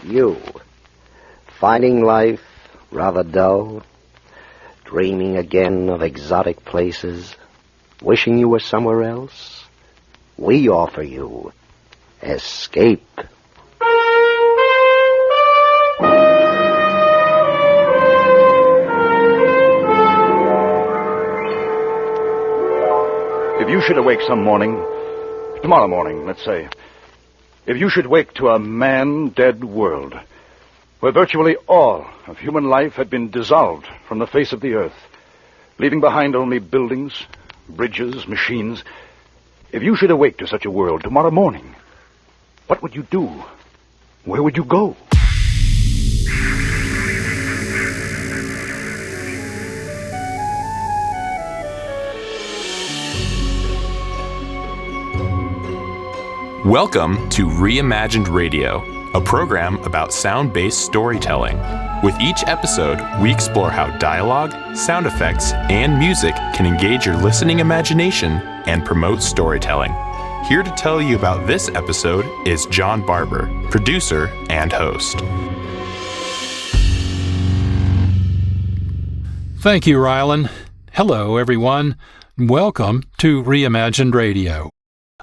You, finding life rather dull, dreaming again of exotic places, wishing you were somewhere else? We offer you escape. If you should awake some morning, tomorrow morning, let's say, if you should wake to a man-dead world, where virtually all of human life had been dissolved from the face of the earth, leaving behind only buildings, bridges, machines, if you should awake to such a world tomorrow morning, what would you do? Where would you go? Welcome to Reimagined Radio, a program about sound-based storytelling. With each episode, we explore how dialogue, sound effects, and music can engage your listening imagination and promote storytelling. Here to tell you about this episode is John Barber, producer and host. Thank you, Rylan. Hello, everyone. Welcome to Reimagined Radio.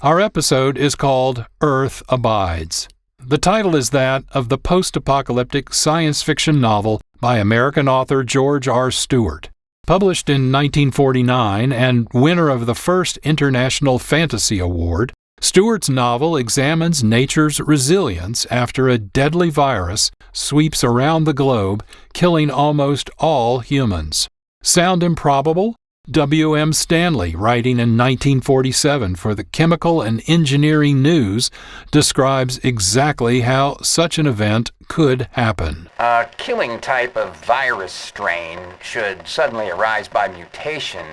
Our episode is called Earth Abides. The title is that of the post-apocalyptic science fiction novel by American author George R. Stewart. Published in 1949 and winner of the first International Fantasy Award, Stewart's novel examines nature's resilience after a deadly virus sweeps around the globe, killing almost all humans. Sound improbable? W.M. Stanley, writing in 1947 for the Chemical and Engineering News, describes exactly how such an event could happen. A killing type of virus strain should suddenly arise by mutation.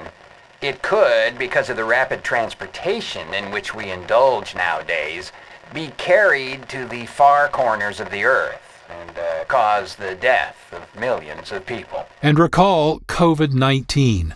It could, because of the rapid transportation in which we indulge nowadays, be carried to the far corners of the earth and cause the death of millions of people. And recall COVID-19.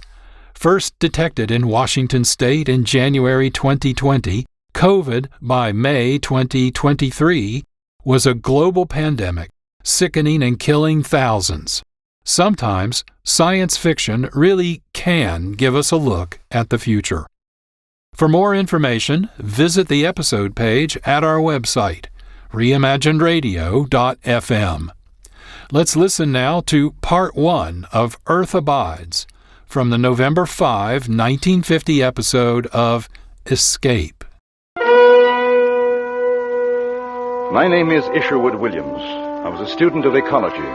First detected in Washington state in January 2020, COVID, by May 2023, was a global pandemic, sickening and killing thousands. Sometimes, science fiction really can give us a look at the future. For more information, visit the episode page at our website, reimaginedradio.fm. Let's listen now to Part 1 of Earth Abides, from the November 5, 1950 episode of Escape. My name is Isherwood Williams. I was a student of ecology.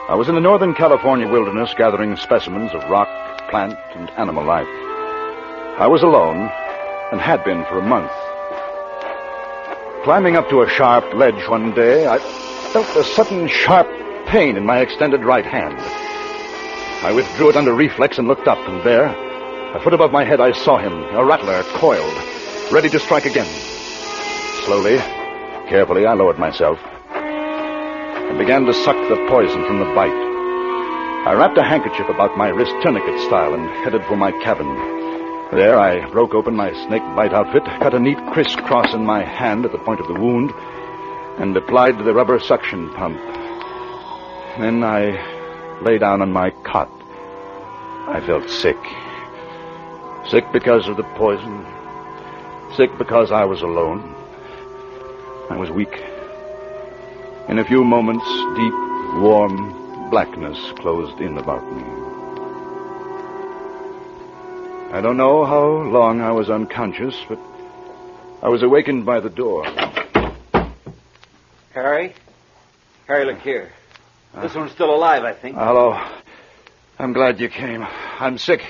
I was in the Northern California wilderness gathering specimens of rock, plant, and animal life. I was alone and had been for a month. Climbing up to a sharp ledge one day, I felt a sudden sharp pain in my extended right hand. I withdrew it under reflex and looked up, and there, a foot above my head, I saw him, a rattler, coiled, ready to strike again. Slowly, carefully, I lowered myself and began to suck the poison from the bite. I wrapped a handkerchief about my wrist tourniquet style and headed for my cabin. There, I broke open my snake bite outfit, cut a neat crisscross in my hand at the point of the wound, and applied the rubber suction pump. Then I lay down on my cot. I felt sick. Sick because of the poison. Sick because I was alone. I was weak. In a few moments, deep, warm blackness closed in about me. I don't know how long I was unconscious, but I was awakened by the door. Harry? Harry, look here. This one's still alive, I think. Hello. I'm glad you came. I'm sick.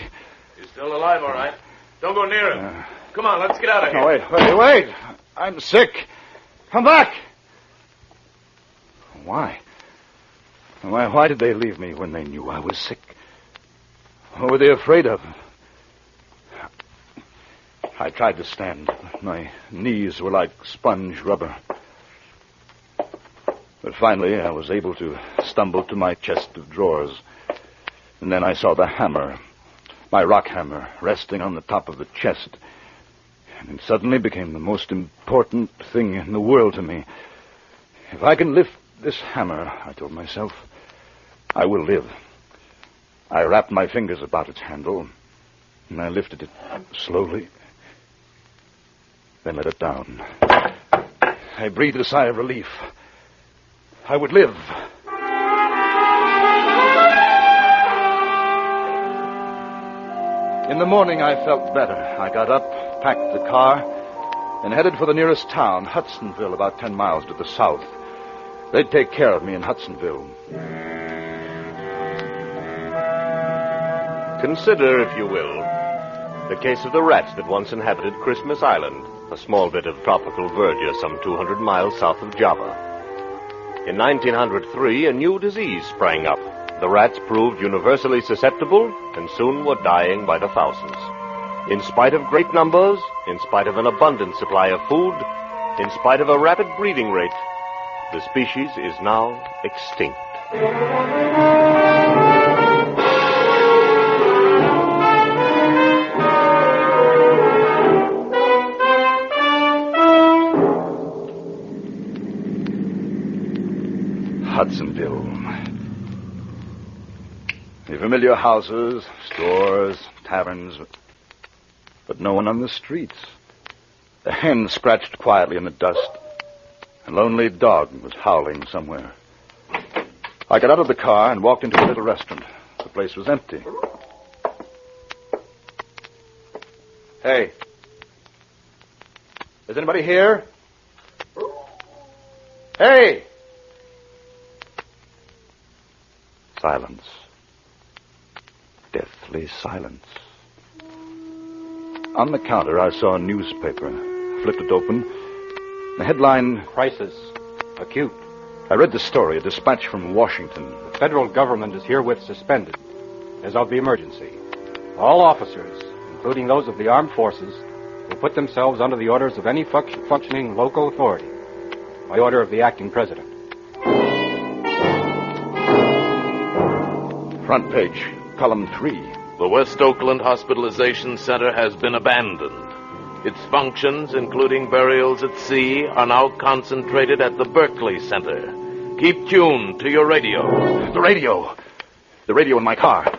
You're still alive, all right. Don't go near him. Come on, let's get out of here. No, wait. I'm sick. Come back. Why? Why did they leave me when they knew I was sick? What were they afraid of? I tried to stand. My knees were like sponge rubber. But finally, I was able to stumble to my chest of drawers. And then I saw the hammer, my rock hammer, resting on the top of the chest. And it suddenly became the most important thing in the world to me. If I can lift this hammer, I told myself. I will live. I wrapped my fingers about its handle, and I lifted it slowly, then let it down. I breathed a sigh of relief. I would live. In the morning, I felt better. I got up, packed the car, and headed for the nearest town, Hudsonville, about 10 miles to the south. They'd take care of me in Hudsonville. Consider, if you will, the case of the rats that once inhabited Christmas Island, a small bit of tropical verdure some 200 miles south of Java. In 1903, a new disease sprang up. The rats proved universally susceptible and soon were dying by the thousands. In spite of great numbers, in spite of an abundant supply of food, in spite of a rapid breeding rate, the species is now extinct. Hudsonville. The familiar houses, stores, taverns, but no one on the streets. The hen scratched quietly in the dust. A lonely dog was howling somewhere. I got out of the car and walked into a little restaurant. The place was empty. Hey. Is anybody here? Hey! Silence. Deathly silence. On the counter, I saw a newspaper. I flipped it open. The headline... Crisis. Acute. I read the story, a dispatch from Washington. The federal government is herewith suspended as of the emergency. All officers, including those of the armed forces, will put themselves under the orders of any functioning local authority by order of the acting president. Front page, column 3. The West Oakland Hospitalization Center has been abandoned. Its functions, including burials at sea, are now concentrated at the Berkeley Center. Keep tuned to your radio. The radio. The radio in my car.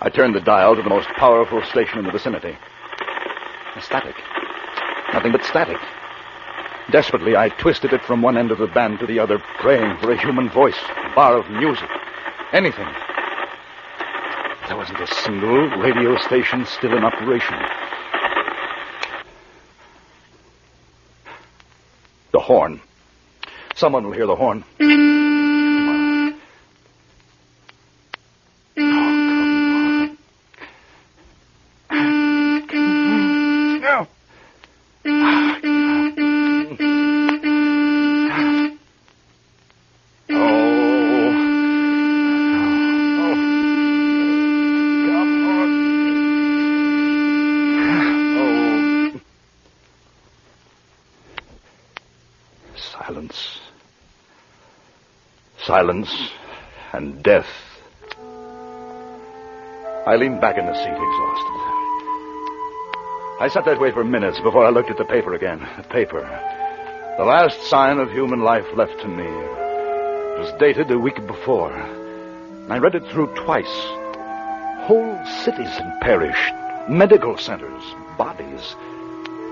I turned the dial to the most powerful station in the vicinity. Static. Nothing but static. Desperately, I twisted it from one end of the band to the other, praying for a human voice, a bar of music, anything. There wasn't a single radio station still in operation. The horn. Someone will hear the horn. Silence and death. I leaned back in the seat, exhausted. I sat that way for minutes before I looked at the paper again. The paper. The last sign of human life left to me. It was dated a week before. I read it through twice. Whole cities had perished. Medical centers, bodies.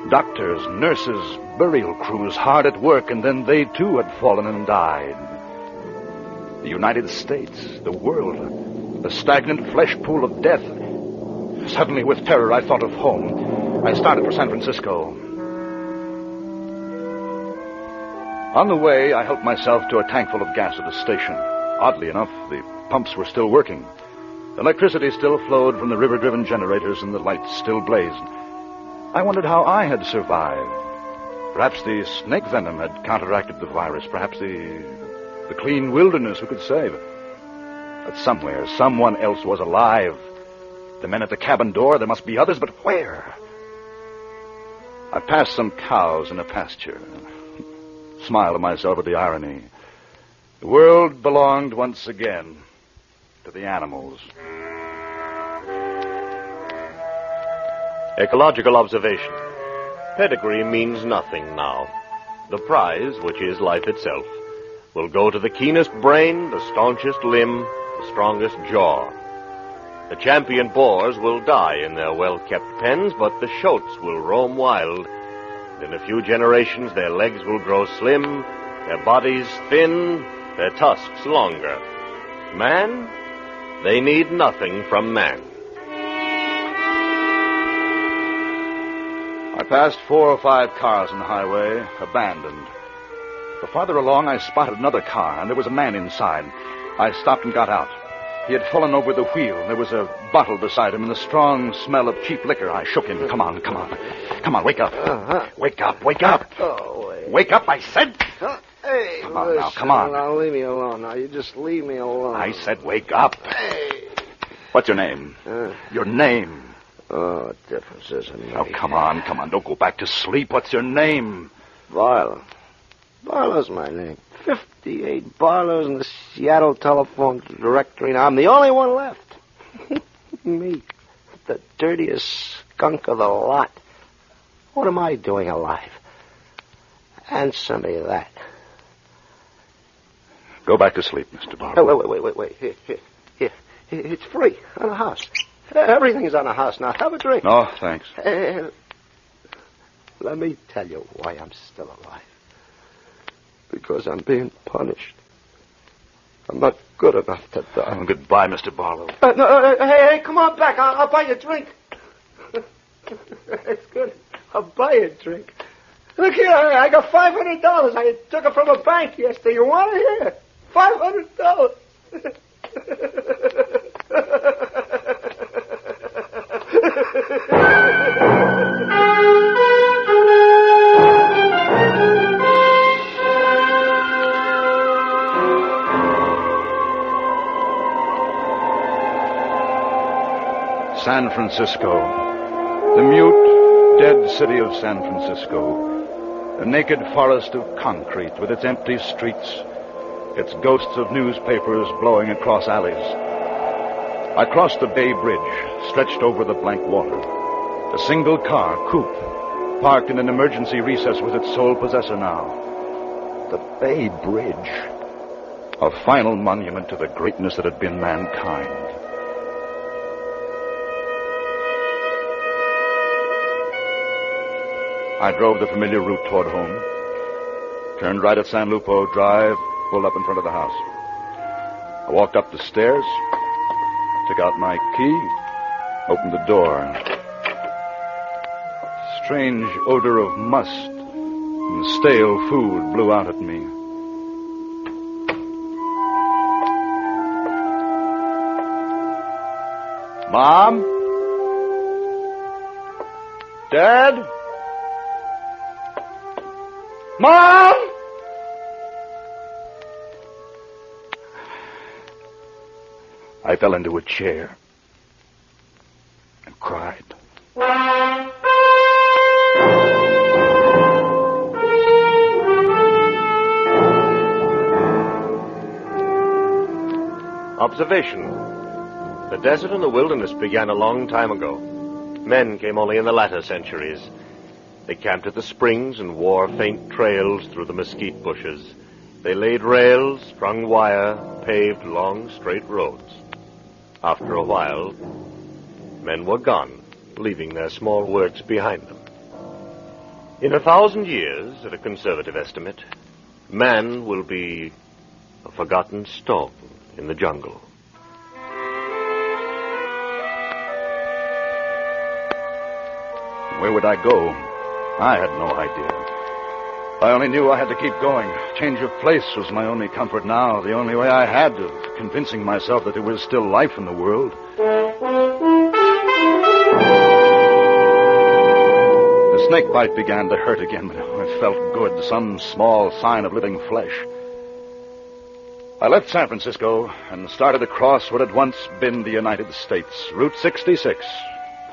Doctors, nurses, burial crews hard at work, and then they too had fallen and died. The United States, the world, a stagnant flesh pool of death. Suddenly, with terror, I thought of home. I started for San Francisco. On the way, I helped myself to a tank full of gas at the station. Oddly enough, the pumps were still working. Electricity still flowed from the river-driven generators, and the lights still blazed. I wondered how I had survived. Perhaps the snake venom had counteracted the virus. Perhaps the clean wilderness, who could say? But somewhere, someone else was alive. The men at the cabin door, there must be others, but where? I passed some cows in a pasture. Smiled to myself at the irony. The world belonged once again to the animals. Ecological observation. Pedigree means nothing now. The prize, which is life itself, will go to the keenest brain, the staunchest limb, the strongest jaw. The champion boars will die in their well-kept pens, but the shoats will roam wild. In a few generations, their legs will grow slim, their bodies thin, their tusks longer. Man, they need nothing from man. I passed 4 or 5 cars on the highway, abandoned. But farther along, I spotted another car, and there was a man inside. I stopped and got out. He had fallen over the wheel. There was a bottle beside him and the strong smell of cheap liquor. I shook him. Come on, come on. Come on, wake up. Wake up, wake up. Oh, wait. Wake up, I said. Hey, come on now, come on. Now, leave me alone. Now, you just leave me alone. I said wake up. Hey. What's your name? Your name. Oh, what difference is it? Oh, come on, come on. Don't go back to sleep. What's your name? Barlow. Barlow's my name. 58 Barlows in the Seattle telephone directory. Now, I'm the only one left. Me. The dirtiest skunk of the lot. What am I doing alive? Answer me that. Go back to sleep, Mr. Barber. Wait. Here. It's free on the house. Everything's on the house now. Have a drink. No, thanks. Let me tell you why I'm still alive. Because I'm being punished. I'm not good enough to die. Oh, goodbye, Mr. Barlow. Hey, come on back. I'll buy you a drink. It's good. I'll buy you a drink. Look here, I got $500. I took it from a bank yesterday. You want to hear? $500. San Francisco. The mute, dead city of San Francisco. A naked forest of concrete with its empty streets, its ghosts of newspapers blowing across alleys. I crossed the Bay Bridge, stretched over the blank water. A single car, coupe, parked in an emergency recess, was its sole possessor now. The Bay Bridge. A final monument to the greatness that had been mankind. I drove the familiar route toward home, turned right at San Lupo Drive, pulled up in front of the house. I walked up the stairs, took out my key, opened the door. A strange odor of must and stale food blew out at me. Mom? Dad? Mom! I fell into a chair and cried. Observation. The desert and the wilderness began a long time ago. Men came only in the latter centuries. They camped at the springs and wore faint trails through the mesquite bushes. They laid rails, strung wire, paved long, straight roads. After a while, men were gone, leaving their small works behind them. In 1,000 years, at a conservative estimate, man will be a forgotten stone in the jungle. Where would I go? I had no idea. I only knew I had to keep going. Change of place was my only comfort now, the only way I had of convincing myself that there was still life in the world. The snake bite began to hurt again, but it felt good, some small sign of living flesh. I left San Francisco and started across what had once been the United States, Route 66,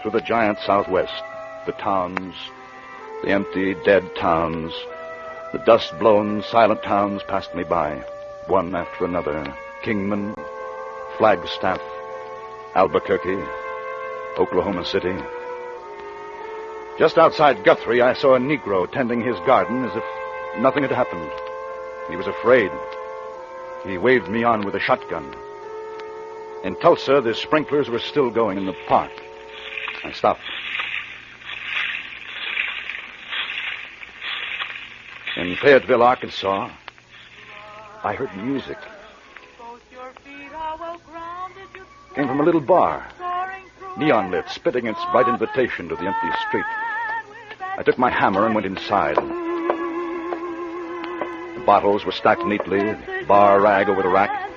through the giant Southwest. The towns, the empty, dead towns, the dust-blown, silent towns passed me by, one after another. Kingman, Flagstaff, Albuquerque, Oklahoma City. Just outside Guthrie, I saw a Negro tending his garden as if nothing had happened. He was afraid. He waved me on with a shotgun. In Tulsa, the sprinklers were still going in the park. I stopped. In Fayetteville, Arkansas, I heard music. It came from a little bar, neon lit, spitting its bright invitation to the empty street. I took my hammer and went inside. The bottles were stacked neatly, the bar rag over the rack,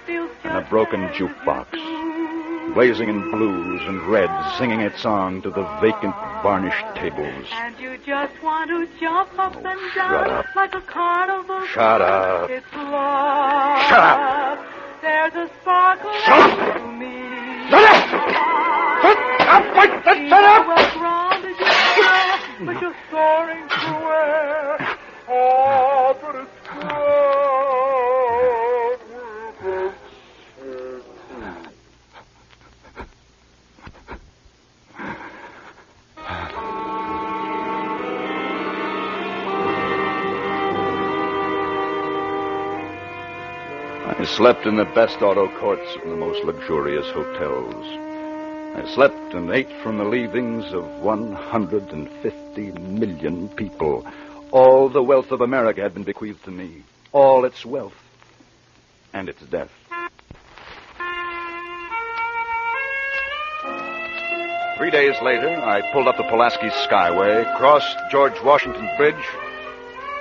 and a broken jukebox, blazing in blues and reds, singing its song to the vacant, varnished tables. And you just want to jump up and down shut up. like a carnival. Shut up. It's love. Shut up. There's a sparkle to me. Shut up! Shut up! Shut up! Well grounded you are, but you're soaring to where? Oh, but it's I slept in the best auto courts of the most luxurious hotels. I slept and ate from the leavings of 150 million people. All the wealth of America had been bequeathed to me. All its wealth and its death. Three days later, I pulled up the Pulaski Skyway, crossed George Washington Bridge,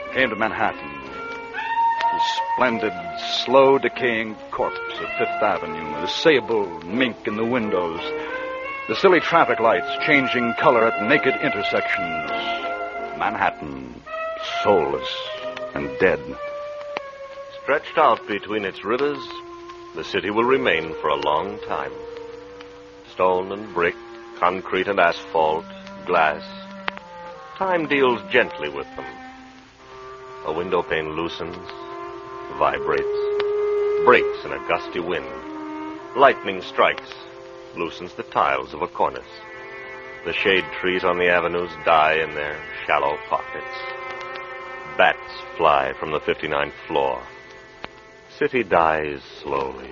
and came to Manhattan. The splendid, slow-decaying corpse of Fifth Avenue, the sable mink in the windows, the silly traffic lights changing color at naked intersections. Manhattan, soulless and dead. Stretched out between its rivers, the city will remain for a long time. Stone and brick, concrete and asphalt, glass. Time deals gently with them. A window pane loosens, vibrates, breaks in a gusty wind. Lightning strikes, loosens the tiles of a cornice. The shade trees on the avenues die in their shallow pockets. Bats fly from the 59th floor. City dies slowly.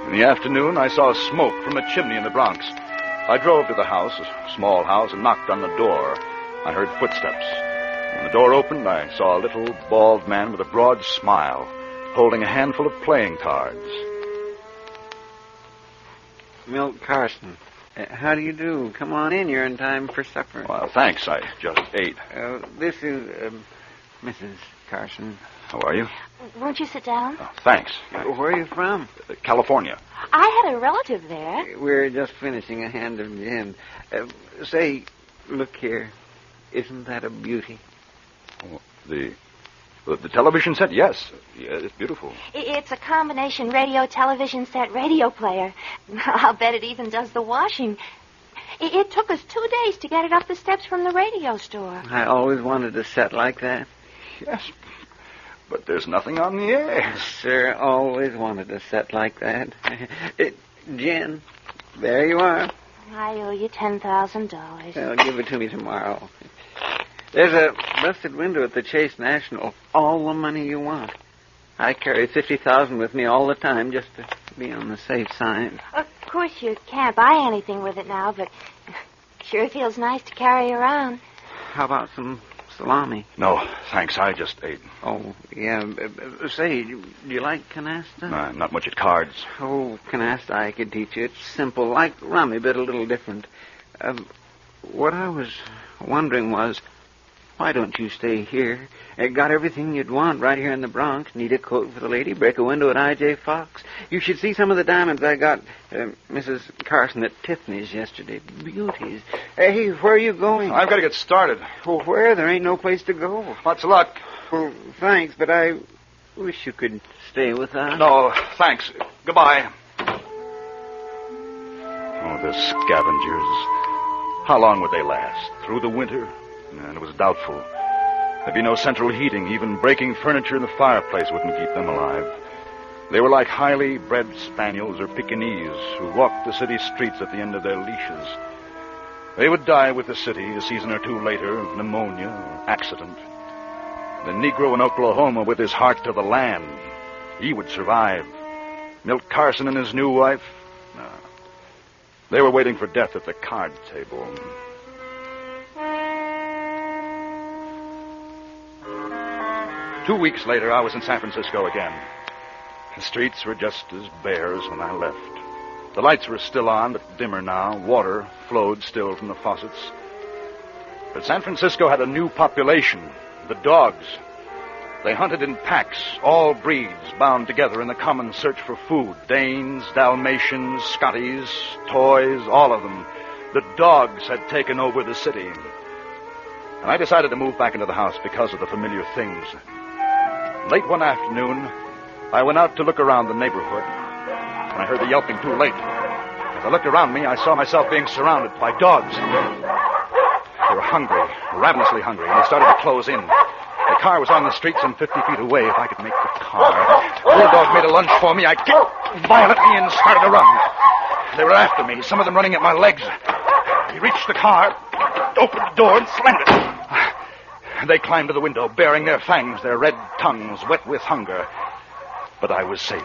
In the afternoon, I saw smoke from a chimney in the Bronx. I drove to the house, a small house, and knocked on the door. I heard footsteps. When the door opened, I saw a little bald man with a broad smile, holding a handful of playing cards. Milt Carson. How do you do? Come on in. You're in time for supper. Well, thanks. I just ate. This is Mrs. Carson. How are you? Won't you sit down? Oh, thanks. Where are you from? California. I had a relative there. We're just finishing a hand of gin. Say, look here. Isn't that a beauty? Oh, the television set, yes. Yeah, it's beautiful. It's a combination radio, television set, radio player. I'll bet it even does the washing. It took us 2 days to get it up the steps from the radio store. I always wanted a set like that. Yes, but there's nothing on the air. Sir, always wanted a set like that. Jen, there you are. I owe you $10,000. Well, give it to me tomorrow. There's a busted window at the Chase National. All the money you want. I carry $50,000 with me all the time just to be on the safe side. Of course you can't buy anything with it now, but sure feels nice to carry around. How about some salami? No, thanks. I just ate. Oh, yeah. Say, do you like canasta? Not much at cards. Oh, canasta I could teach you. It's simple, like rummy, but a little different. What I was wondering was, why don't you stay here? Got everything you'd want right here in the Bronx. Need a coat for the lady, break a window at I.J. Fox. You should see some of the diamonds I got Mrs. Carson at Tiffany's yesterday. Beauties. Hey, where are you going? I've got to get started. Well, where? There ain't no place to go. Lots of luck. Well, thanks, but I wish you could stay with us. No, thanks. Goodbye. Oh, the scavengers. How long would they last? Through the winter? And it was doubtful. There'd be no central heating. Even breaking furniture in the fireplace wouldn't keep them alive. They were like highly bred spaniels or Pekingese who walked the city streets at the end of their leashes. They would die with the city a season or two later of pneumonia or accident. The Negro in Oklahoma with his heart to the land, he would survive. Milt Carson and his new wife, no. They were waiting for death at the card table. Two weeks later, I was in San Francisco again. The streets were just as bare as when I left. The lights were still on, but dimmer now. Water flowed still from the faucets. But San Francisco had a new population, the dogs. They hunted in packs, all breeds bound together in the common search for food. Danes, Dalmatians, Scotties, toys, all of them. The dogs had taken over the city. And I decided to move back into the house because of the familiar things. Late one afternoon, I went out to look around the neighborhood, and I heard the yelping too late. As I looked around me, I saw myself being surrounded by dogs. They were hungry, ravenously hungry, and they started to close in. The car was on the street some 50 feet away. If I could make the car. The bulldog made a lunge for me. I kicked violently and started to run. They were after me, some of them running at my legs. We reached the car, opened the door, and slammed it. They climbed to the window, baring their fangs, their red tongues wet with hunger. But I was safe.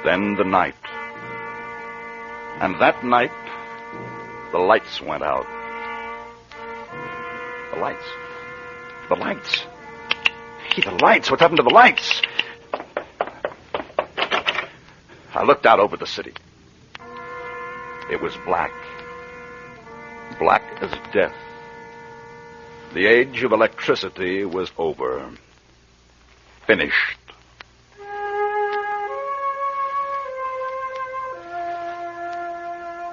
Then the night. And that night, the lights went out. The lights. The lights. Hey, the lights. What's happened to the lights? I looked out over the city. It was black. Black as death. The age of electricity was over. Finished.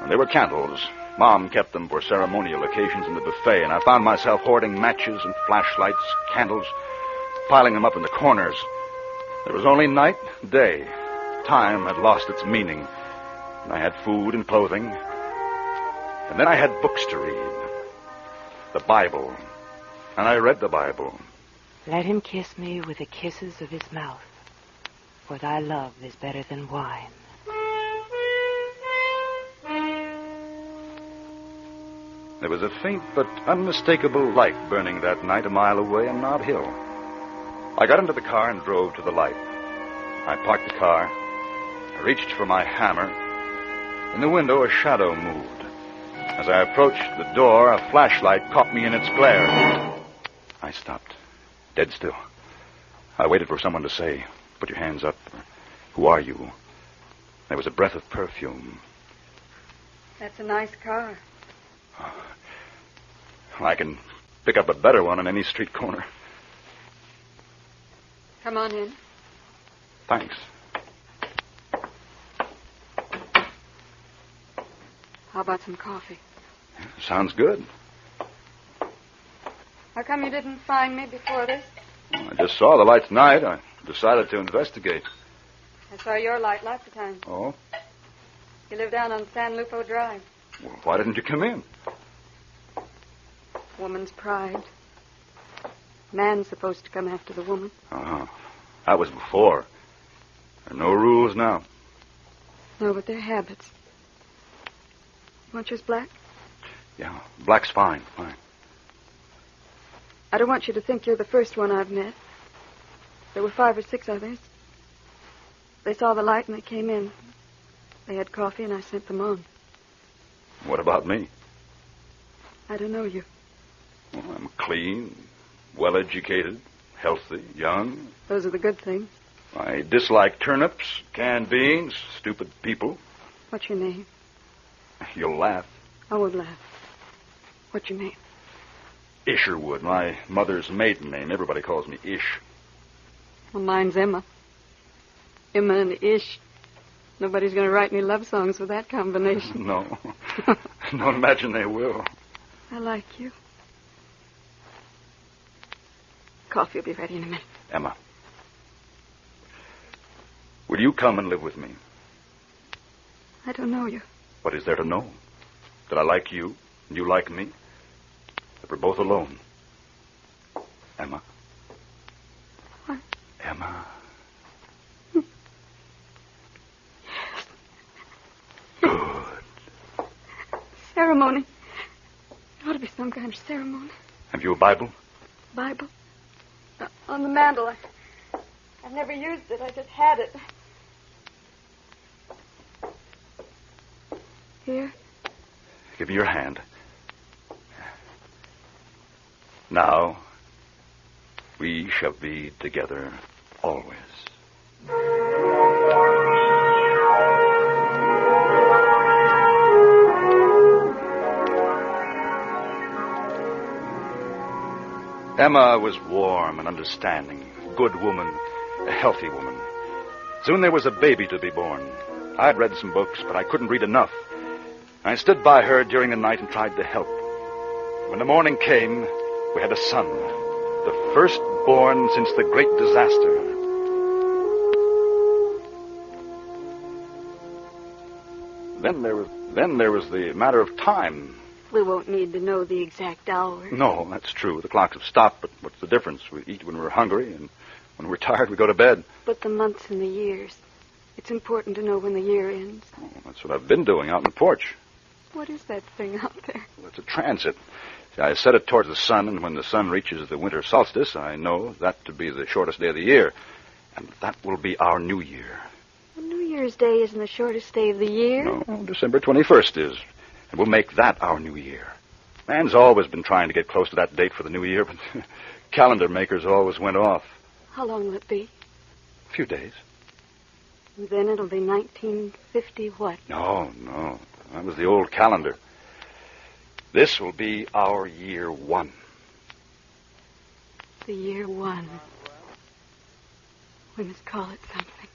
There were candles. Mom kept them for ceremonial occasions in the buffet, and I found myself hoarding matches and flashlights, candles, piling them up in the corners. There was only night, day. Time had lost its meaning. And I had food and clothing. And then I had books to read. The Bible. And I read the Bible. Let him kiss me with the kisses of his mouth, for thy love is better than wine. There was a faint but unmistakable light burning that night a mile away on Nob Hill. I got into the car and drove to the light. I parked the car. I reached for my hammer. In the window, a shadow moved. As I approached the door, a flashlight caught me in its glare. I stopped, dead still. I waited for someone to say, "Put your hands up." "Who are you?" There was a breath of perfume. That's a nice car. I can pick up a better one on any street corner. Come on in. Thanks. How about some coffee? Sounds good. How come you didn't find me before this? I just saw the light tonight. I decided to investigate. I saw your light lots of times. Oh? You live down on San Lupo Drive. Well, why didn't you come in? Woman's pride. Man's supposed to come after the woman. Oh, that was before. There are no rules now. No, but they're habits. Want yours black? Yeah, black's fine, fine. I don't want you to think you're the first one I've met. There were 5 or 6 others. They saw the light and they came in. They had coffee and I sent them on. What about me? I don't know you. Well, I'm clean, well-educated, healthy, young. Those are the good things. I dislike turnips, canned beans, stupid people. What's your name? You'll laugh. I won't laugh. What's your name? Isherwood, my mother's maiden name. Everybody calls me Ish. Well, mine's Emma. Emma and Ish. Nobody's going to write any love songs with that combination. No. Don't imagine they will. I like you. Coffee will be ready in a minute. Emma, will you come and live with me? I don't know you. What is there to know? That I like you, and you like me? We're both alone. Emma? What? Emma? Ceremony. There ought to be some kind of ceremony. Have you a Bible? Bible? On the mantle. I've never used it. I just had it. Here. Give me your hand. Now, we shall be together always. Emma was warm and understanding, a good woman, a healthy woman. Soon there was a baby to be born. I'd read some books, but I couldn't read enough. I stood by her during the night and tried to help. When the morning came, we had a son, the first born since the great disaster. Then there was the matter of time. We won't need to know the exact hour. No, that's true. The clocks have stopped, but what's the difference? We eat when we're hungry, and when we're tired, we go to bed. But the months and the years. It's important to know when the year ends. Oh, that's what I've been doing out on the porch. What is that thing out there? Well, it's a transit. See, I set it towards the sun, and when the sun reaches the winter solstice, I know that to be the shortest day of the year. And that will be our new year. Well, New Year's Day isn't the shortest day of the year. No, December 21st is. And we'll make that our new year. Man's always been trying to get close to that date for the new year, but calendar makers always went off. How long will it be? A few days. And then it'll be 1950 what? No. That was the old calendar. This will be our year one. The year one. We must call it something.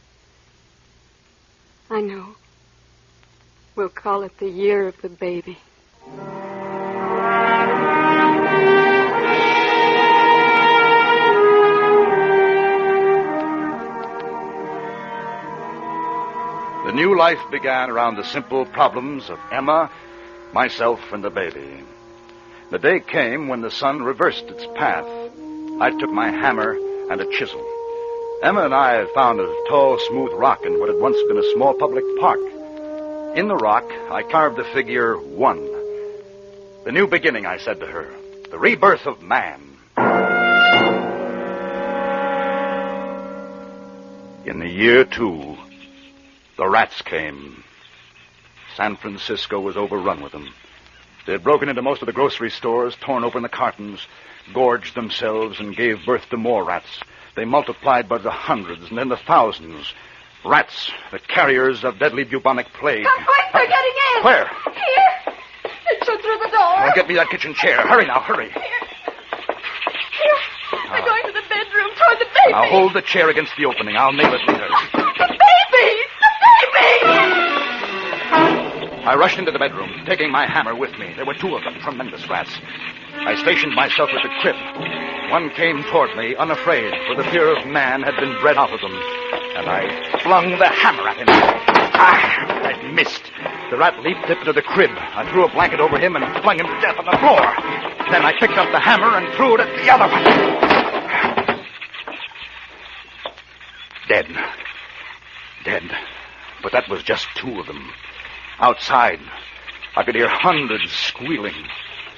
I know. We'll call it the year of the baby. The new life began around the simple problems of Emma, myself, and the baby. The day came when the sun reversed its path. I took my hammer and a chisel. Emma and I had found a tall, smooth rock in what had once been a small public park. In the rock, I carved the figure 1. The new beginning, I said to her. The rebirth of man. In the year 2, the rats came. San Francisco was overrun with them. They had broken into most of the grocery stores, torn open the cartons, gorged themselves, and gave birth to more rats. They multiplied by the hundreds and then the thousands. Rats, the carriers of deadly bubonic plague. Come quick, they're getting in. Where? Here. It's through the door. Now get me that kitchen chair. Hurry now, hurry. Here. They're going to the bedroom toward the baby. Now hold the chair against the opening. I'll nail it later. The baby! The baby! I rushed into the bedroom, taking my hammer with me. There were 2 of them, tremendous rats. I stationed myself at the crib. One came toward me, unafraid, for the fear of man had been bred out of them. And I flung the hammer at him. I missed. The rat leaped into the crib. I threw a blanket over him and flung him to death on the floor. Then I picked up the hammer and threw it at the other one. Dead. But that was just 2 of them. Outside, I could hear hundreds squealing,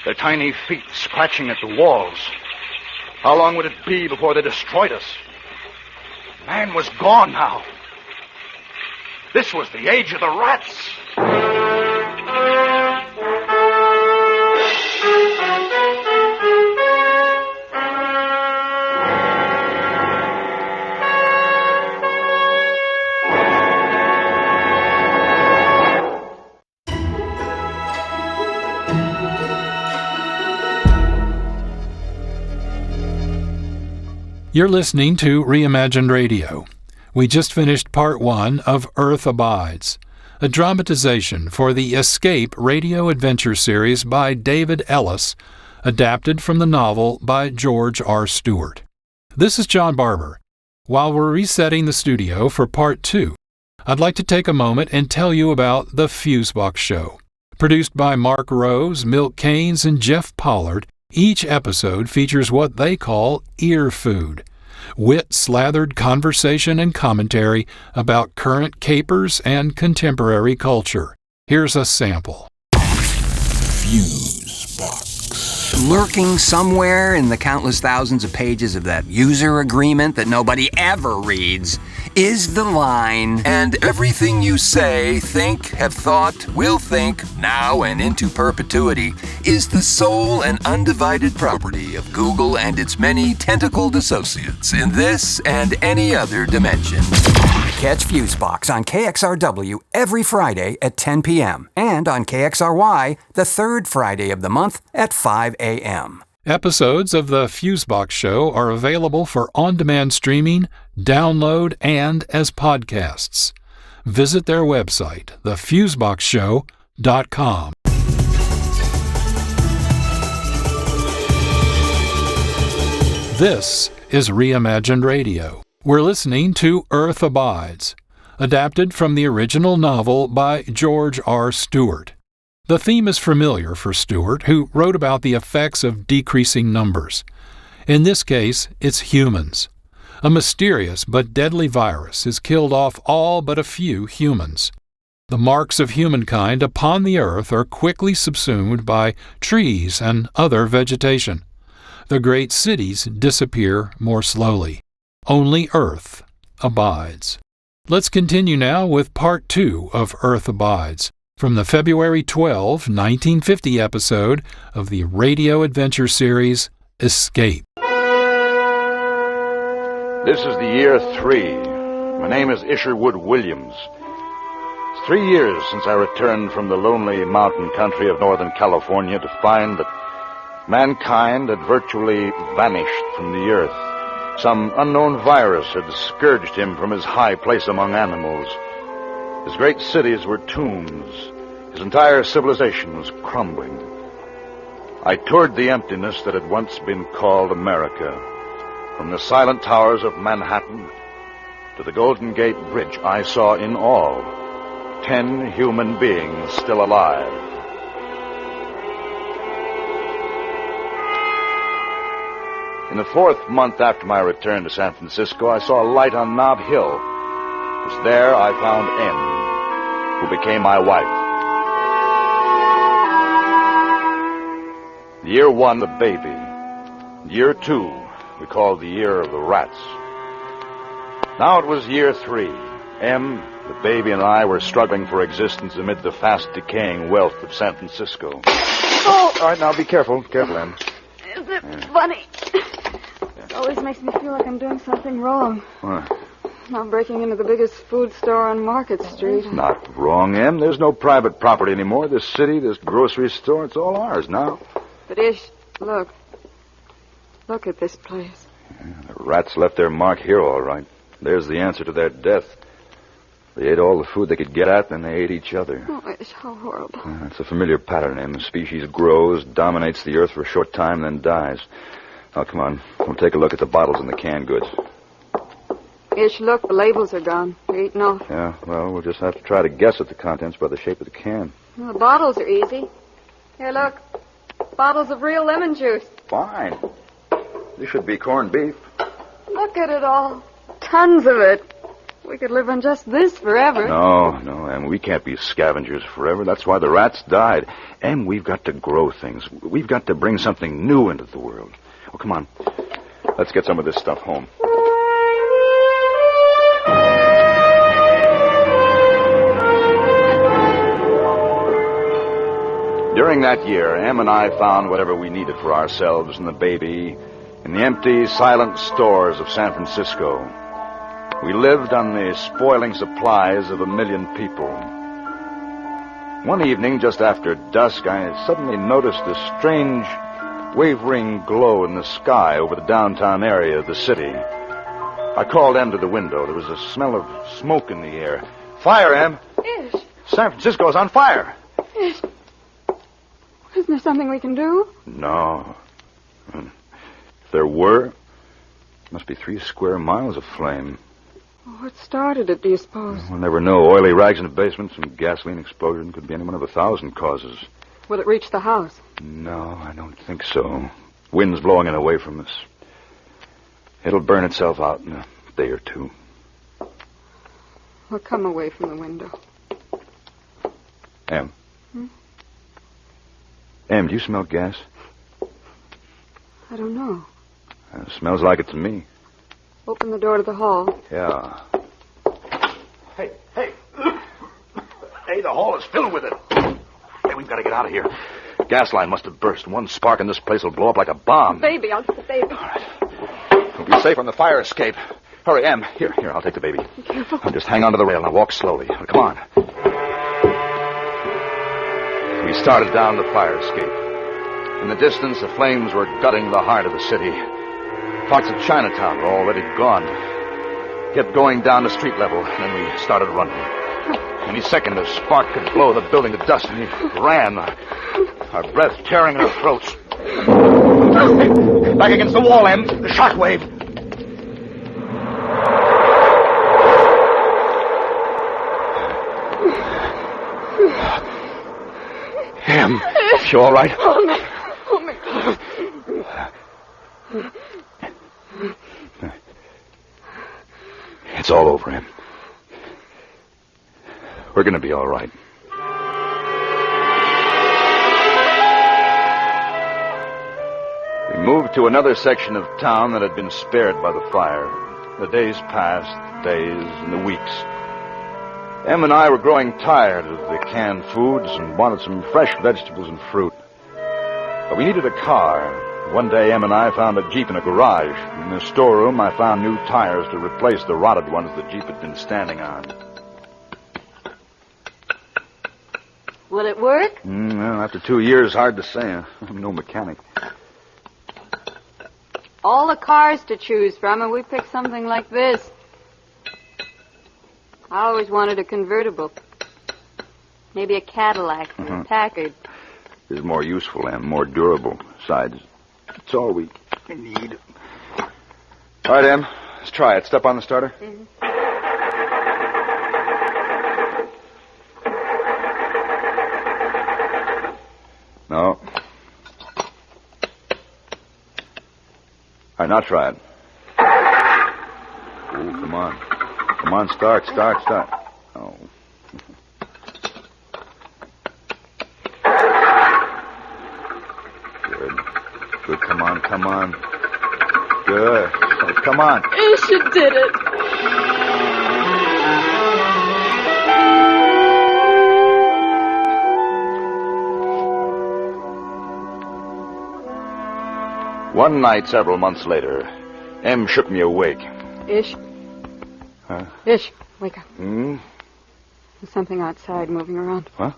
their tiny feet scratching at the walls. How long would it be before they destroyed us? Man was gone now. This was the age of the rats. You're listening to Reimagined Radio. We just finished Part 1 of Earth Abides, a dramatization for the Escape radio adventure series by David Ellis, adapted from the novel by George R. Stewart. This is John Barber. While we're resetting the studio for Part 2, I'd like to take a moment and tell you about The Fusebox Show. Produced by Marc Rose, Milt Keynes, and Jeff Pollard, Each episode features what they call ear food, wit-slathered conversation and commentary about current capers and contemporary culture. Here's a sample. Fuse box. Lurking somewhere in the countless thousands of pages of that user agreement that nobody ever reads is the line, "And everything you say, think, have thought, will think, now and into perpetuity, is the sole and undivided property of Google and its many tentacled associates in this and any other dimension." Catch Fusebox on KXRW every Friday at 10 p.m. and on KXRY the third Friday of the month at 5 a.m. Episodes of The Fusebox Show are available for on-demand streaming, download, and as podcasts. Visit their website, thefuseboxshow.com. This is Reimagined Radio. We're listening to Earth Abides, adapted from the original novel by George R. Stewart. The theme is familiar for Stewart, who wrote about the effects of decreasing numbers. In this case, it's humans. A mysterious but deadly virus has killed off all but a few humans. The marks of humankind upon the earth are quickly subsumed by trees and other vegetation. The great cities disappear more slowly. Only Earth abides. Let's continue now with Part 2 of Earth Abides, from the February 12, 1950 episode of the radio adventure series Escape. This is the year 3. My name is Isherwood Williams. It's 3 years since I returned from the lonely mountain country of Northern California to find that mankind had virtually vanished from the earth. Some unknown virus had scourged him from his high place among animals. His great cities were tombs. His entire civilization was crumbling. I toured the emptiness that had once been called America. From the silent towers of Manhattan to the Golden Gate Bridge, I saw in all 10 human beings still alive. In the 4th month after my return to San Francisco, I saw a light on Nob Hill. It was there I found M, who became my wife. Year 1, the baby. Year 2, we called the year of the rats. Now it was year 3. M, the baby, and I were struggling for existence amid the fast decaying wealth of San Francisco. Oh! All right, now be careful. Careful, M. Is it funny? It always makes me feel like I'm doing something wrong. What? Not breaking into the biggest food store on Market Street. Not wrong, Em. There's no private property anymore. This city, this grocery store, it's all ours now. But Ish, look. Look at this place. Yeah, the rats left their mark here, all right. There's the answer to their death. They ate all the food they could get at, then they ate each other. Oh, Ish, how horrible. It's a familiar pattern, Em. The species grows, dominates the earth for a short time, then dies. Now, come on. We'll take a look at the bottles and the canned goods. Ish, look, the labels are gone. They're eaten off. Yeah, well, we'll just have to try to guess at the contents by the shape of the can. Well, the bottles are easy. Here, look. Bottles of real lemon juice. Fine. This should be corned beef. Look at it all. Tons of it. We could live on just this forever. No, Em, we can't be scavengers forever. That's why the rats died. Em, we've got to grow things. We've got to bring something new into the world. Oh, come on. Let's get some of this stuff home. During that year, Em and I found whatever we needed for ourselves and the baby in the empty, silent stores of San Francisco. We lived on the spoiling supplies of 1 million people. One evening, just after dusk, I suddenly noticed a strange, wavering glow in the sky over the downtown area of the city. I called Em to the window. There was a smell of smoke in the air. Fire, Em! Ish. San Francisco's on fire! Ish. Isn't there something we can do? No. If there were, it must be 3 square miles of flame. What started it, do you suppose? We'll never know. Oily rags in the basement, some gasoline explosion. Could be any one of 1,000 causes. Will it reach the house? No, I don't think so. Wind's blowing it away from us. It'll burn itself out in a day or two. Well, come away from the window. Em. Em, do you smell gas? I don't know. It smells like it to me. Open the door to the hall. Yeah. Hey. Hey, the hall is filled with it. Hey, we've got to get out of here. Gas line must have burst. One spark in this place will blow up like a bomb. Baby, I'll get the baby. All right. We'll be safe on the fire escape. Hurry, Em. Here, I'll take the baby. Be careful. I'll just hang onto the rail. Now walk slowly. Come on. We started down the fire escape. In the distance, the flames were gutting the heart of the city. Parts of Chinatown were already gone. Kept going down to street level, and then we started running. Any second, a spark could blow the building to dust, and we ran, our breath tearing in our throats. Back against the wall, Em. The shockwave. Em, you all right? Oh, my God. It's all over, Em. We're going to be all right. We moved to another section of town that had been spared by the fire. The days passed, and the weeks. Em and I were growing tired of the canned foods and wanted some fresh vegetables and fruit. But we needed a car. One day, Em and I found a Jeep in a garage. In the storeroom, I found new tires to replace the rotted ones the Jeep had been standing on. Will it work? Well, after 2 years, hard to say. I'm no mechanic. All the cars to choose from, and we picked something like this. I always wanted a convertible. Maybe a Cadillac, a Packard. It's more useful and more durable. Besides, it's all we need. All right, Em. Let's try it. Step on the starter. No. All right, now try it. Oh, come on. Come on, start. Oh. Good, come on. Good. Oh, come on. Ish, you did it. One night, several months later, Em shook me awake. Ish. Huh? Ish, wake up. Hmm? There's something outside moving around. What?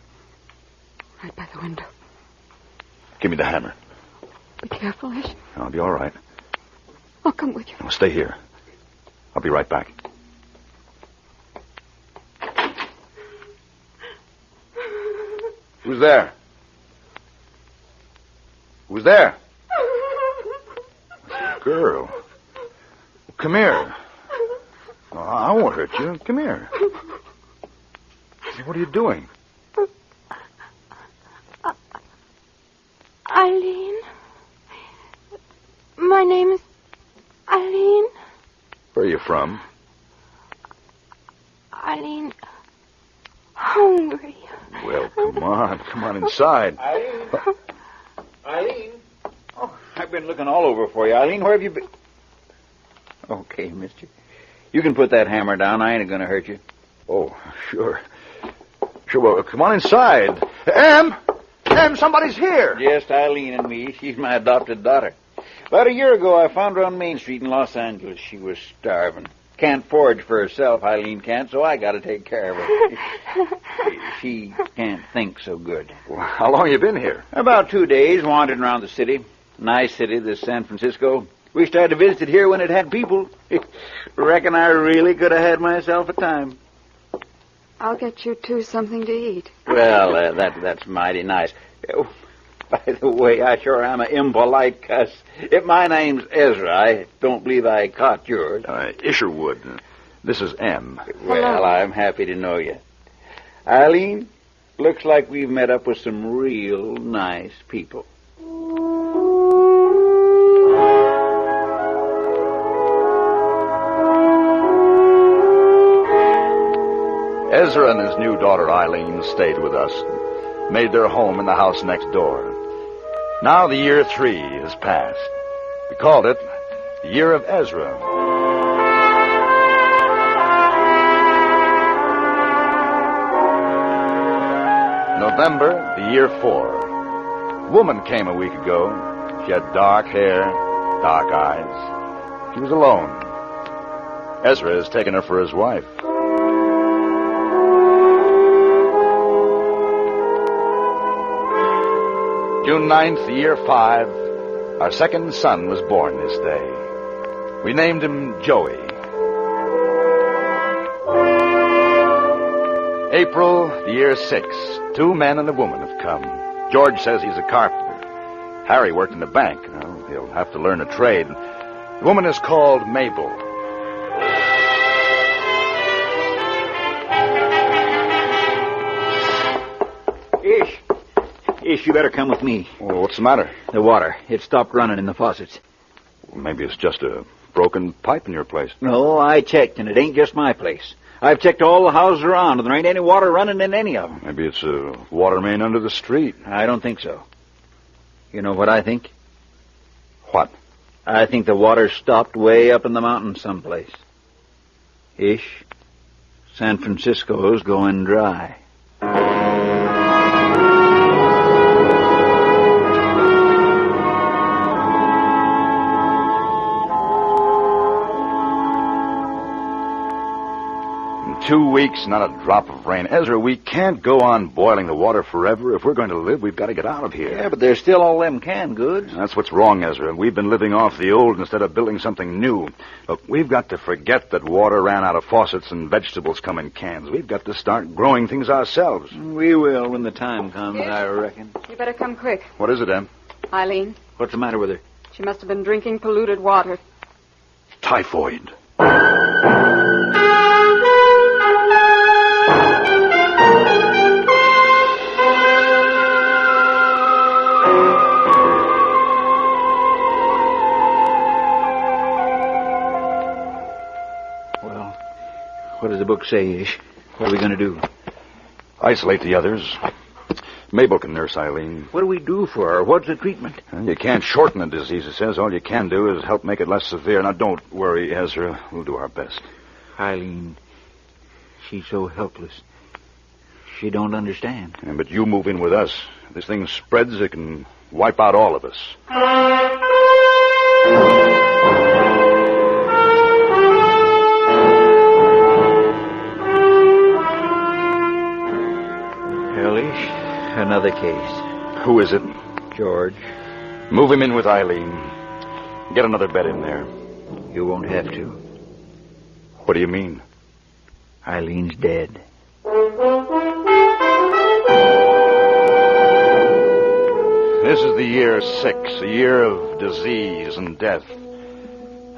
Right by the window. Give me the hammer. Be careful, Ish. I'll be all right. I'll come with you. Now, stay here. I'll be right back. Who's there? Who's there? Girl. Come here. Oh, I won't hurt you. Come here. What are you doing? Eileen. My name is Eileen. Where are you from? Eileen. Hungry. Well, come on inside. Eileen? Oh, I've been looking all over for you. Eileen, where have you been? Okay, mister. You can put that hammer down. I ain't going to hurt you. Oh, sure. Sure, well, come on inside. Em, somebody's here. Just Eileen and me. She's my adopted daughter. About a year ago, I found her on Main Street in Los Angeles. She was starving. Can't forage for herself, Eileen can't, so I got to take care of her. She can't think so good. Well, how long you been here? About 2 days, wandering around the city. Nice city, this San Francisco. Wished I'd have visited here when it had people. Reckon I really could have had myself a time. I'll get you two something to eat. Well, that's mighty nice. Oh, by the way, I sure am an impolite cuss. If my name's Ezra, I don't believe I caught yours. Isherwood. This is Em. Well, I'm happy to know you. Eileen, looks like we've met up with some real nice people. Ezra and his new daughter Eileen stayed with us, made their home in the house next door. Now the year 3 has passed. We called it the Year of Ezra. November, the year 4. A woman came a week ago. She had dark hair, dark eyes. She was alone. Ezra has taken her for his wife. June 9th, the year 5, our second son was born this day. We named him Joey. April, the year 6, 2 men and a woman have come. George says he's a carpenter. Harry worked in the bank. Well, he'll have to learn a trade. The woman is called Mabel. Ish, you better come with me. Well, what's the matter? The water. It stopped running in the faucets. Well, maybe it's just a broken pipe in your place. No, I checked, and it ain't just my place. I've checked all the houses around, and there ain't any water running in any of them. Maybe it's a water main under the street. I don't think so. You know what I think? What? I think the water stopped way up in the mountains someplace. Ish, San Francisco's going dry. In 2 weeks, not a drop of rain. Ezra, we can't go on boiling the water forever. If we're going to live, we've got to get out of here. Yeah, but there's still all them canned goods. That's what's wrong, Ezra. We've been living off the old instead of building something new. Look, we've got to forget that water ran out of faucets and vegetables come in cans. We've got to start growing things ourselves. We will when the time comes, I reckon. You better come quick. What is it, Em? Eileen. What's the matter with her? She must have been drinking polluted water. Typhoid. What does the book say, Ish? What are we going to do? Isolate the others. Mabel can nurse Eileen. What do we do for her? What's the treatment? Well, you can't shorten the disease, it says. All you can do is help make it less severe. Now, don't worry, Ezra. We'll do our best. Eileen, she's so helpless. She don't understand. Yeah, but you move in with us. If this thing spreads, it can wipe out all of us. Another case. Who is it? George. Move him in with Eileen. Get another bed in there. You won't have to. What do you mean? Eileen's dead. This is the year 6, a year of disease and death.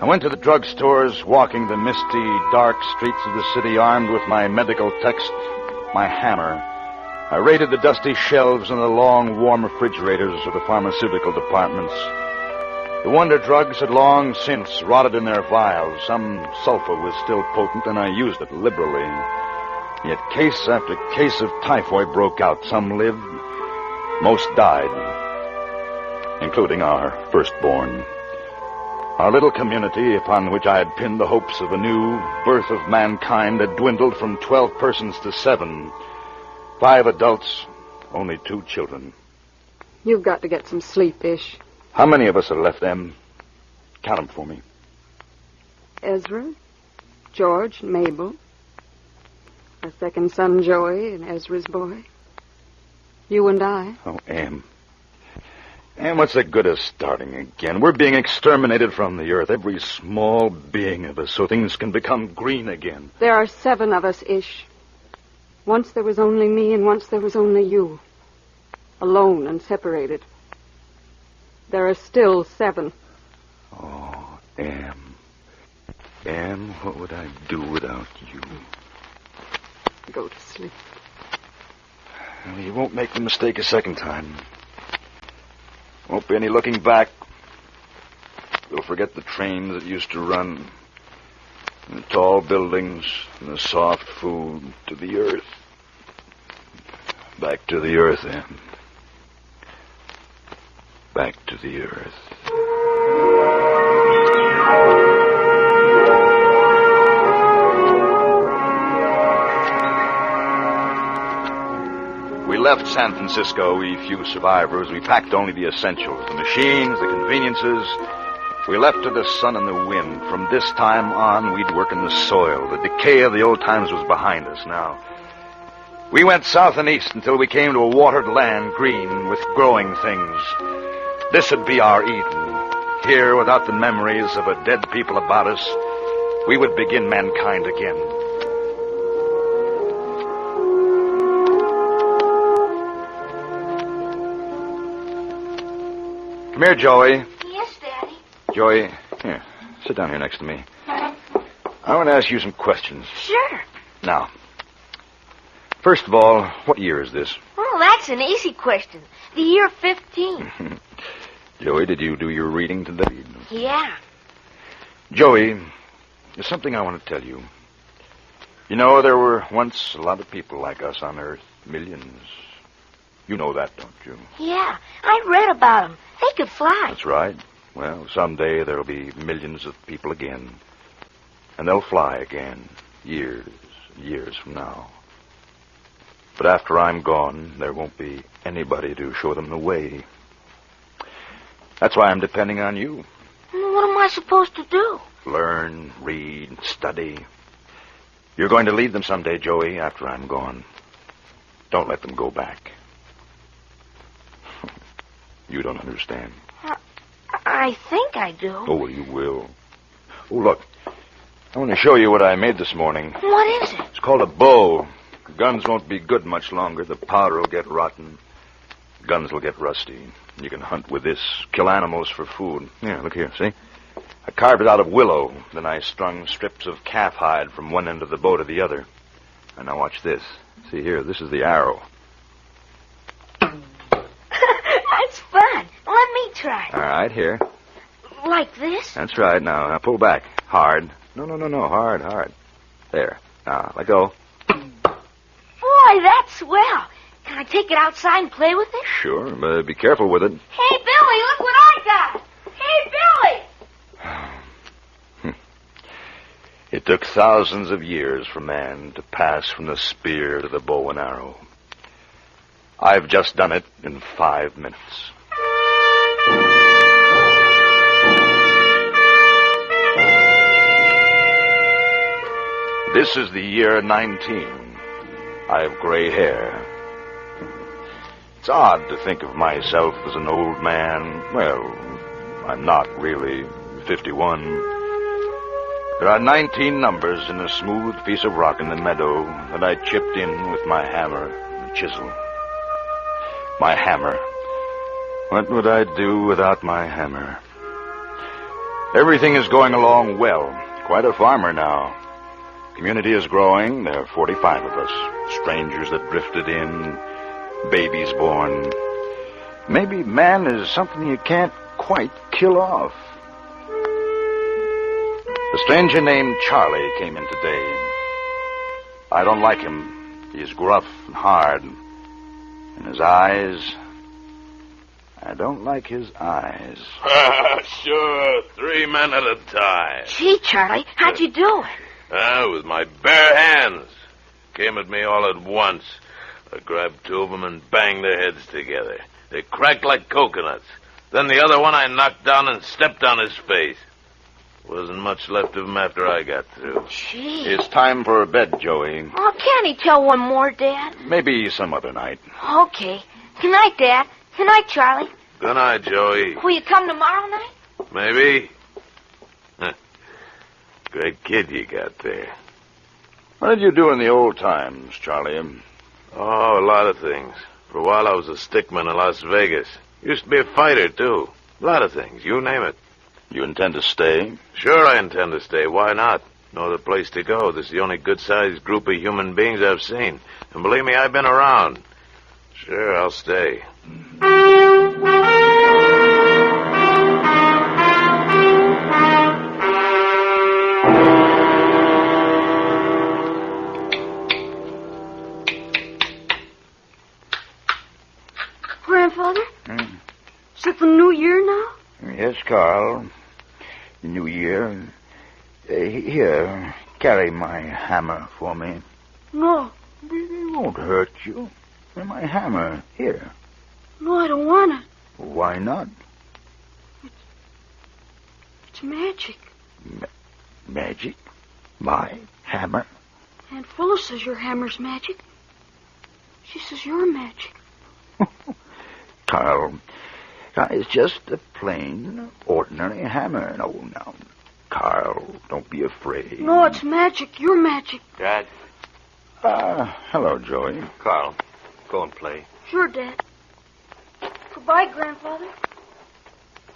I went to the drugstores, walking the misty, dark streets of the city armed with my medical text, my hammer. I raided the dusty shelves and the long, warm refrigerators of the pharmaceutical departments. The wonder drugs had long since rotted in their vials. Some sulfur was still potent, and I used it liberally. Yet case after case of typhoid broke out. Some lived, most died, including our firstborn. Our little community, upon which I had pinned the hopes of a new birth of mankind, had dwindled from 12 persons to 7. 5 adults, only 2 children. You've got to get some sleep, Ish. How many of us are left, Em? Count them for me. Ezra, George, Mabel. Our second son, Joey, and Ezra's boy. You and I. Oh, Em. Em, what's the good of starting again? We're being exterminated from the earth, every small being of us, so things can become green again. There are 7 of us, Ish. Once there was only me, and once there was only you. Alone and separated. There are still 7. Oh, Em. Em, what would I do without you? Go to sleep. Well, you won't make the mistake a second time. Won't be any looking back. You'll forget the trains that used to run. and the tall buildings and the soft food to the earth. Back to the earth, then. Back to the earth. We left San Francisco, we few survivors. We packed only the essentials, the machines, the conveniences. We left to the sun and the wind. From this time on, we'd work in the soil. The decay of the old times was behind us now. We went south and east until we came to a watered land, green with growing things. This would be our Eden. Here, without the memories of a dead people about us, we would begin mankind again. Come here, Joey. Yes, Daddy. Joey, here, sit down here next to me. I want to ask you some questions. Sure. Now, first of all, what year is this? Well, that's an easy question. The year 15. Joey, did you do your reading today? Yeah. Joey, there's something I want to tell you. You know, there were once a lot of people like us on Earth. Millions. You know that, don't you? Yeah, I read about them. They could fly. That's right. Well, someday there'll be millions of people again. And they'll fly again, years and years from now. But after I'm gone, there won't be anybody to show them the way. That's why I'm depending on you. What am I supposed to do? Learn, read, study. You're going to lead them someday, Joey, after I'm gone. Don't let them go back. You don't understand. I think I do. Oh, well, you will. Oh, look. I want to show you what I made this morning. What is it? It's called a bow. The guns won't be good much longer. The powder will get rotten. Guns will get rusty. You can hunt with this, kill animals for food. Yeah, look here, see? I carved it out of willow. Then I strung strips of calf hide from one end of the bow to the other. And now watch this. See here, this is the arrow. That's fun. Let me try. All right, here. Like this? That's right. Now pull back. Hard. No. Hard. There. Now, let go. Boy, that's swell. Can I take it outside and play with it? Sure, but be careful with it. Hey, Billy, look what I got. Hey, Billy! It took thousands of years for man to pass from the spear to the bow and arrow. I've just done it in 5 minutes. This is the year 19. I have gray hair. It's odd to think of myself as an old man. Well, I'm not really 51. There are 19 numbers in a smooth piece of rock in the meadow that I chipped in with my hammer and chisel. My hammer. What would I do without my hammer? Everything is going along well. Quite a farmer now. Community is growing. There are 45 of us. Strangers that drifted in. Babies born. Maybe man is something you can't quite kill off. A stranger named Charlie came in today. I don't like him. He's gruff and hard. And his eyes... I don't like his eyes. Sure, 3 men at a time. Gee, Charlie, how'd you do it? With my bare hands. Came at me all at once. I grabbed 2 of them and banged their heads together. They cracked like coconuts. Then the other one I knocked down and stepped on his face. Wasn't much left of him after I got through. Gee. It's time for bed, Joey. Oh, can't he tell one more, Dad? Maybe some other night. Okay. Good night, Dad. Good night, Charlie. Good night, Joey. Will you come tomorrow night? Maybe. Great kid you got there. What did you do in the old times, Charlie? Oh, a lot of things. For a while I was a stickman in Las Vegas. Used to be a fighter, too. A lot of things, you name it. You intend to stay? Sure I intend to stay. Why not? No other place to go. This is the only good-sized group of human beings I've seen. And believe me, I've been around. Sure, I'll stay. Father? Is it the new year now? Yes, Carl. New Year. Here, carry my hammer for me. No. It won't hurt you. My hammer. Here. No, I don't want it. Why not? It's magic. Magic? My hammer? Aunt Phyllis says your hammer's magic. She says you're magic. Carl, it's just a plain, ordinary hammer. No, Carl, don't be afraid. No, it's magic. You're magic. Dad. Hello, Joey. Carl, go and play. Sure, Dad. Goodbye, Grandfather.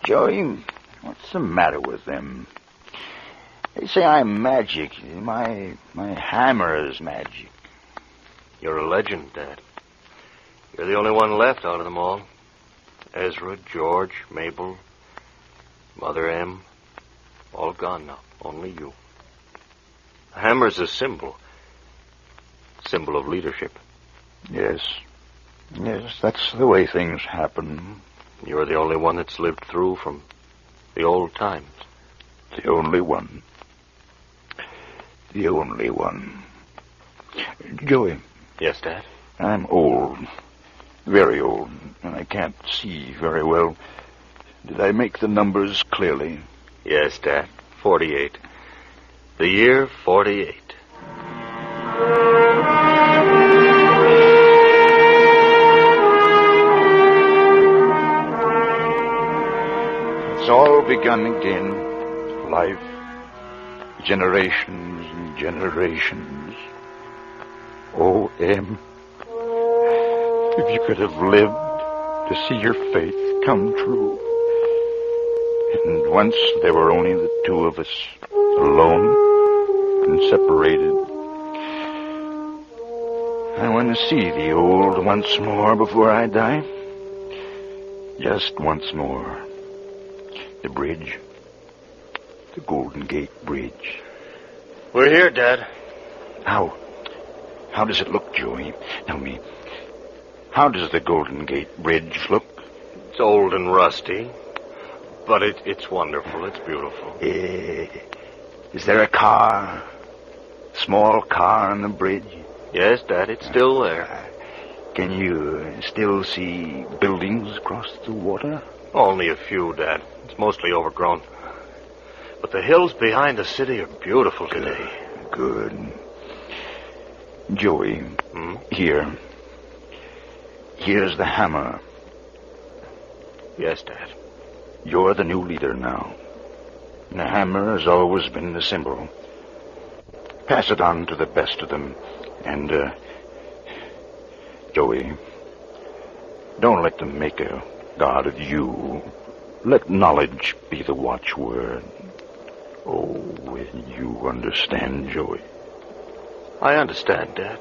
Joey, what's the matter with them? They say I'm magic. My hammer is magic. You're a legend, Dad. You're the only one left out of them all. Ezra, George, Mabel, Mother M, all gone now. Only you. The hammer's a symbol. Symbol of leadership. Yes, that's the way things happen. You're the only one that's lived through from the old times. The only one. The only one. Joey. Yes, Dad? I'm old. Very old. And I can't see very well. Did I make the numbers clearly? Yes, Dad. 48. The year 48. It's all begun again. Life. Generations and generations. Oh, Em. If you could have lived to see your faith come true. And once there were only the two of us, alone and separated. I want to see the old once more before I die. Just once more. The bridge. The Golden Gate Bridge. We're here, Dad. How does it look, Joey? Tell me. How does the Golden Gate Bridge look? It's old and rusty, but it's wonderful. It's beautiful. Is there a car? Small car on the bridge? Yes, Dad, it's still there. Can you still see buildings across the water? Only a few, Dad. It's mostly overgrown. But the hills behind the city are beautiful today. Good. Joey, here. Here's the hammer. Yes, Dad. You're the new leader now. The hammer has always been the symbol. Pass it on to the best of them. And, Joey, don't let them make a god of you. Let knowledge be the watchword. Oh, will you understand, Joey? I understand, Dad.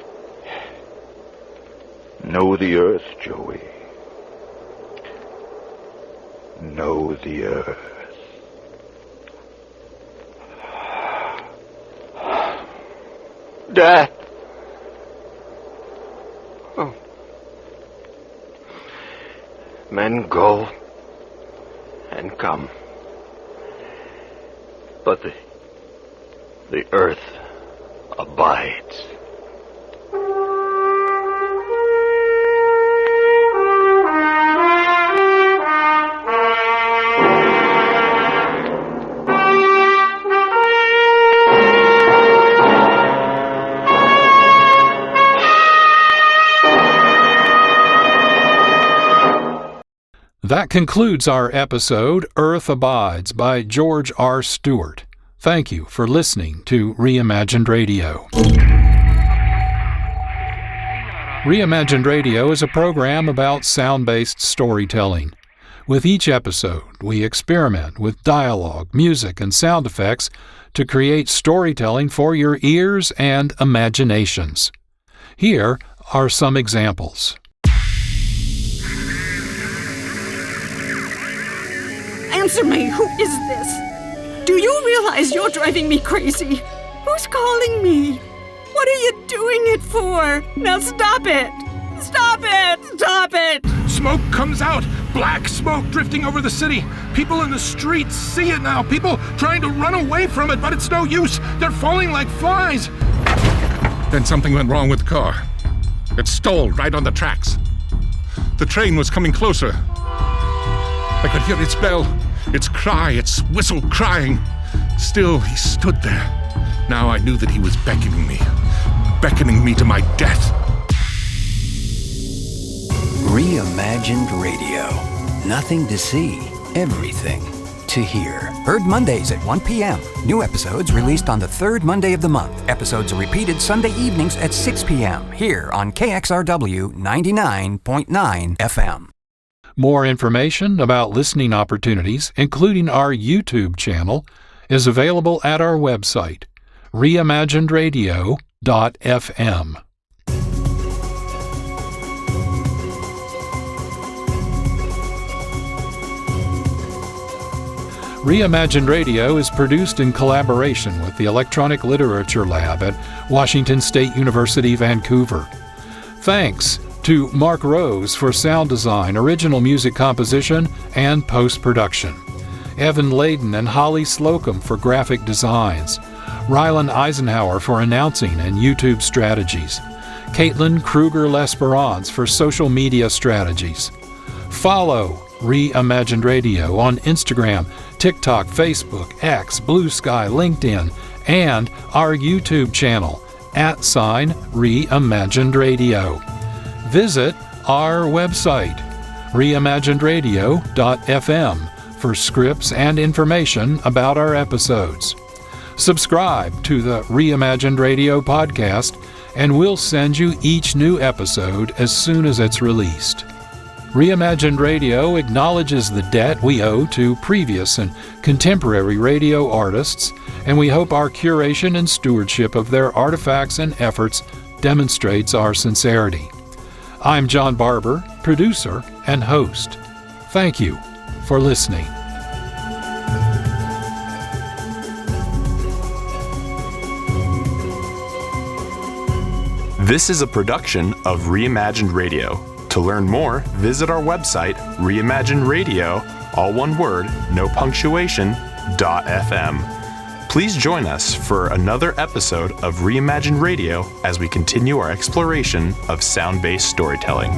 Know the earth, Joey. Know the earth. Dad. Oh. Men go and come. But the earth abides. That concludes our episode, Earth Abides, by George R. Stewart. Thank you for listening to Reimagined Radio. Reimagined Radio is a program about sound-based storytelling. With each episode, we experiment with dialogue, music, and sound effects to create storytelling for your ears and imaginations. Here are some examples. Answer me, who is this? Do you realize you're driving me crazy? Who's calling me? What are you doing it for? Now stop it! Stop it! Stop it! Smoke comes out. Black smoke drifting over the city. People in the streets see it now. People trying to run away from it, but it's no use. They're falling like flies. Then something went wrong with the car. It stalled right on the tracks. The train was coming closer. I could hear its bell, its cry, its whistle crying. Still, he stood there. Now I knew that he was beckoning me to my death. Reimagined Radio. Nothing to see, everything to hear. Heard Mondays at 1 p.m. New episodes released on the third Monday of the month. Episodes are repeated Sunday evenings at 6 p.m. here on KXRW 99.9 FM. More information about listening opportunities, including our YouTube channel, is available at our website, reimaginedradio.fm. Reimagined Radio is produced in collaboration with the Electronic Literature Lab at Washington State University, Vancouver. Thanks to Marc Rose for sound design, original music composition, and post-production. Evan Leyden and Holly Slocum for graphic designs. Rylan Eisenhauer for announcing and YouTube strategies. Caitlin Kruger-Lesperance for social media strategies. Follow Reimagined Radio on Instagram, TikTok, Facebook, X, Blue Sky, LinkedIn, and our YouTube channel, @Reimagined Radio. Visit our website, reimaginedradio.fm, for scripts and information about our episodes. Subscribe to the Reimagined Radio podcast, and we'll send you each new episode as soon as it's released. Reimagined Radio acknowledges the debt we owe to previous and contemporary radio artists, and we hope our curation and stewardship of their artifacts and efforts demonstrates our sincerity. I'm John Barber, producer and host. Thank you for listening. This is a production of Reimagined Radio. To learn more, visit our website, reimagineradio, all one word, no punctuation, .fm. Please join us for another episode of Reimagined Radio as we continue our exploration of sound-based storytelling.